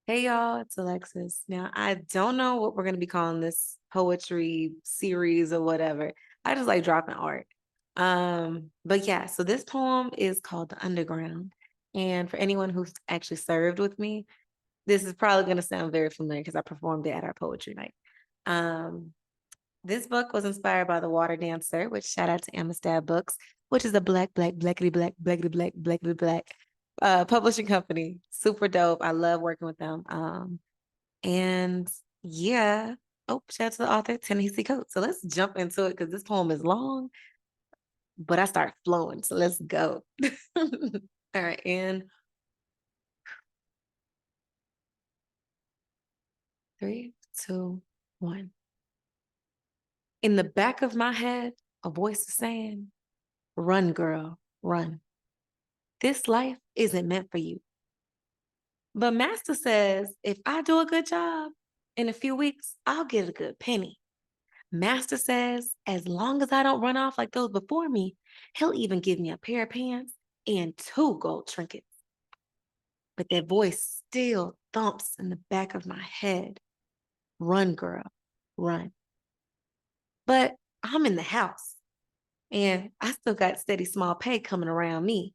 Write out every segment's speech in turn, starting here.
Hey y'all, it's Alexis. Now, I don't know what we're going to be calling this poetry series or whatever. I just like dropping art. But yeah, so this poem is called The Underground. And for anyone who's actually served with me, this is probably going to sound very familiar because I performed it at our poetry night. Um, this book was inspired by The Water Dancer, which shout out to Amistad Books, which is a black publishing company. Super dope. I love working with them. And yeah. Oh, shout out to the author, Tanahesi Coats. So let's jump into it because this poem is long, but I start flowing. So let's go. All right. And 3, 2, 1. In the back of my head, a voice is saying, run, girl, run. This life isn't meant for you. But Master says, if I do a good job, in a few weeks, I'll get a good penny. Master says, as long as I don't run off like those before me, he'll even give me a pair of pants and 2 gold trinkets. But that voice still thumps in the back of my head. Run, girl, run. But I'm in the house and I still got steady small pay coming around me,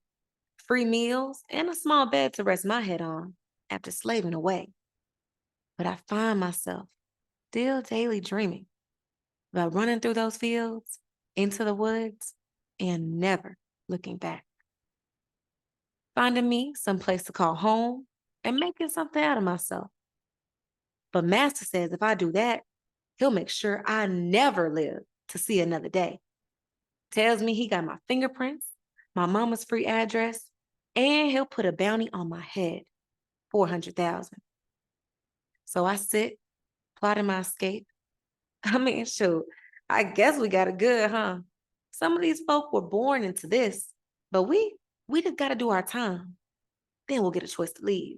free meals, and a small bed to rest my head on after slaving away. But I find myself still daily dreaming about running through those fields, into the woods, and never looking back. Finding me some place to call home and making something out of myself. But Master says if I do that, he'll make sure I never live to see another day. Tells me he got my fingerprints, my mama's free address, and he'll put a bounty on my head, 400,000. So I sit, plotting my escape. I mean, shoot, I guess we got it good, huh? Some of these folk were born into this, but we just got to do our time. Then we'll get a choice to leave.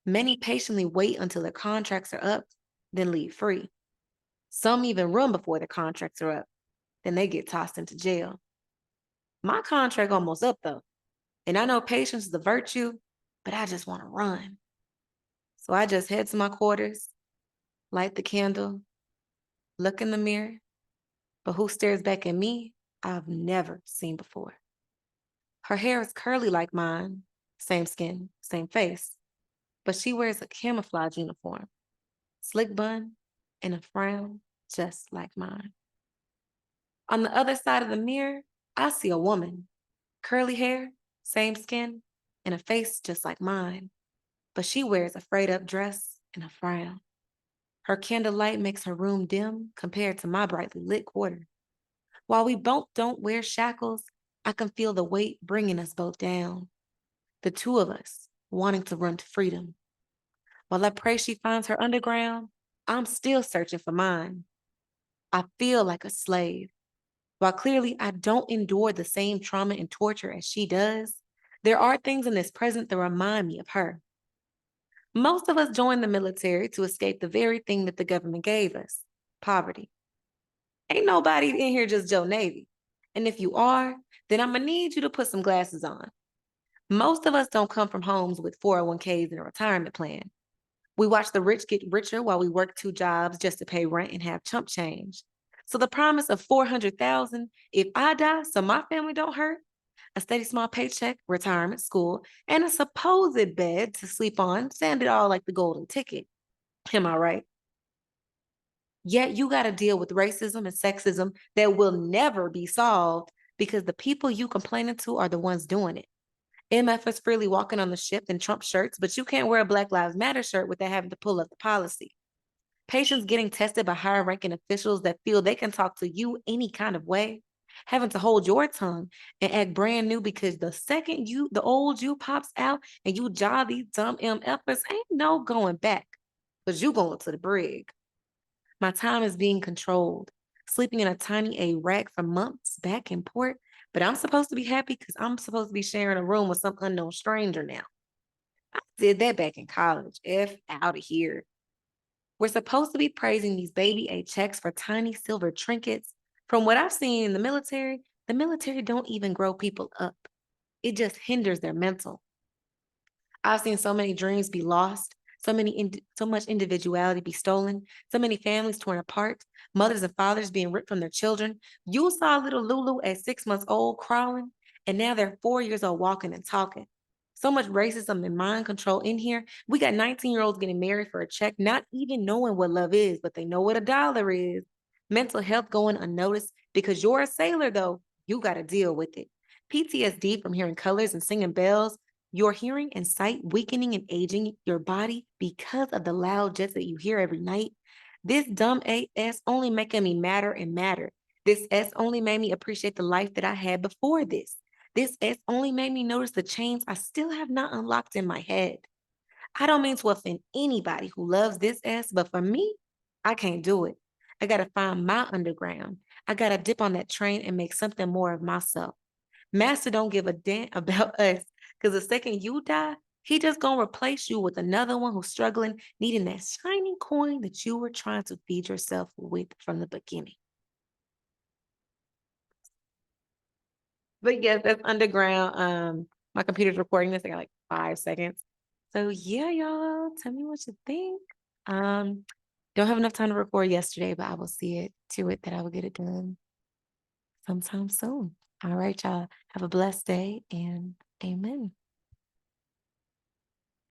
Many patiently wait until their contracts are up, then leave free. Some even run before their contracts are up, then they get tossed into jail. My contract almost up though, and I know patience is a virtue, but I just want to run. So I just head to my quarters, light the candle, look in the mirror, but who stares back at me, I've never seen before. Her hair is curly like mine, same skin, same face, but she wears a camouflage uniform, slick bun, and a frown just like mine. On the other side of the mirror, I see a woman, curly hair, same skin, and a face just like mine, but she wears a frayed up dress and a frown. Her candlelight makes her room dim compared to my brightly lit quarter. While we both don't wear shackles, I can feel the weight bringing us both down. The two of us wanting to run to freedom. While I pray she finds her underground, I'm still searching for mine. I feel like a slave. While clearly I don't endure the same trauma and torture as she does, there are things in this present that remind me of her. Most of us join the military to escape the very thing that the government gave us, poverty. Ain't nobody in here just Joe Navy. And if you are, then I'm gonna need you to put some glasses on. Most of us don't come from homes with 401ks and a retirement plan. We watch the rich get richer while we work 2 jobs just to pay rent and have chump change. So the promise of 400,000, if I die so my family don't hurt, a steady small paycheck, retirement, school, and a supposed bed to sleep on, sounded all like the golden ticket. Am I right? Yet you got to deal with racism and sexism that will never be solved because the people you complaining to are the ones doing it. MF is freely walking on the ship in Trump shirts, but you can't wear a Black Lives Matter shirt without having to pull up the policy. Patients getting tested by higher ranking officials that feel they can talk to you any kind of way, having to hold your tongue and act brand new because the second the old you pops out and you jaw these dumb MFers, ain't no going back, because you going to the brig. My time is being controlled, sleeping in a tiny A rack for months back in port, but I'm supposed to be happy because I'm supposed to be sharing a room with some unknown stranger now. I did that back in college. F out of here. We're supposed to be praising these baby A checks for tiny silver trinkets. From what I've seen in the military don't even grow people up. It just hinders their mental. I've seen so many dreams be lost So much individuality be stolen, so many families torn apart, mothers and fathers being ripped from their children. You saw little Lulu at 6 months old crawling, and now they're 4 years old walking and talking. So much racism and mind control in here. We got 19-year-olds getting married for a check, not even knowing what love is, but they know what a dollar is. Mental health going unnoticed because you're a sailor, though. You got to deal with it. PTSD from hearing colors and singing bells, your hearing and sight weakening and aging your body because of the loud jets that you hear every night. This dumb AS only making me madder and madder. This S only made me appreciate the life that I had before this. This S only made me notice the chains I still have not unlocked in my head. I don't mean to offend anybody who loves this S, but for me, I can't do it. I got to find my underground. I got to dip on that train and make something more of myself. Master don't give a damn about us because the second you die, he just gonna replace you with another one who's struggling, needing that shining coin that you were trying to feed yourself with from the beginning. But yes, that's underground. My computer's recording this. I got like 5 seconds. So yeah, y'all, tell me what you think. Um, don't have enough time to record yesterday, but I will see it to it that I will get it done sometime soon. All right, y'all. Have a blessed day and amen.